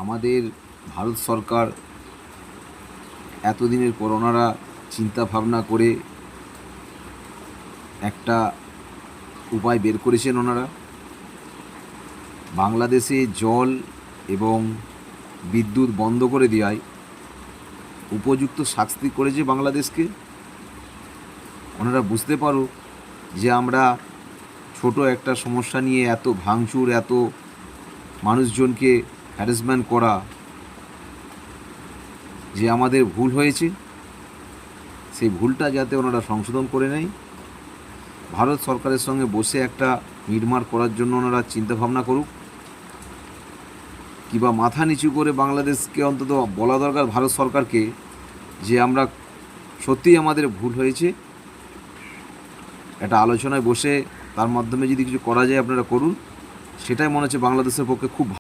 আমাদের ভারত সরকার এতদিনের পর ওনারা চিন্তা ভাবনা করে একটা উপায় বের করেছেন। ওনারা বাংলাদেশে জল এবং বিদ্যুৎ বন্ধ করে দেওয়ায় উপযুক্ত শাস্তি করেছে বাংলাদেশকে। ওনারা বুঝতে পারুক যে আমরা ছোট একটা সমস্যা নিয়ে এত ভাঙচুর, এত মানুষজনকে হ্যারাসমেন্ট করা যে আমাদের ভুল হয়েছে, সেই ভুলটা যাতে ওনারা সংশোধন করে নেয়, ভারত সরকারের সঙ্গে বসে একটা নির্মাণ করার জন্য ওনারা চিন্তাভাবনা করুক। কিংবা মাথা নিচু করে বাংলাদেশকে অন্তত বলা দরকার ভারত সরকারকে যে আমরা সত্যিই আমাদের ভুল হয়েছে, একটা আলোচনায় বসে তার মাধ্যমে যদি কিছু করা যায় আপনারা করুন। সেটাই মনে হচ্ছে বাংলাদেশের পক্ষে খুব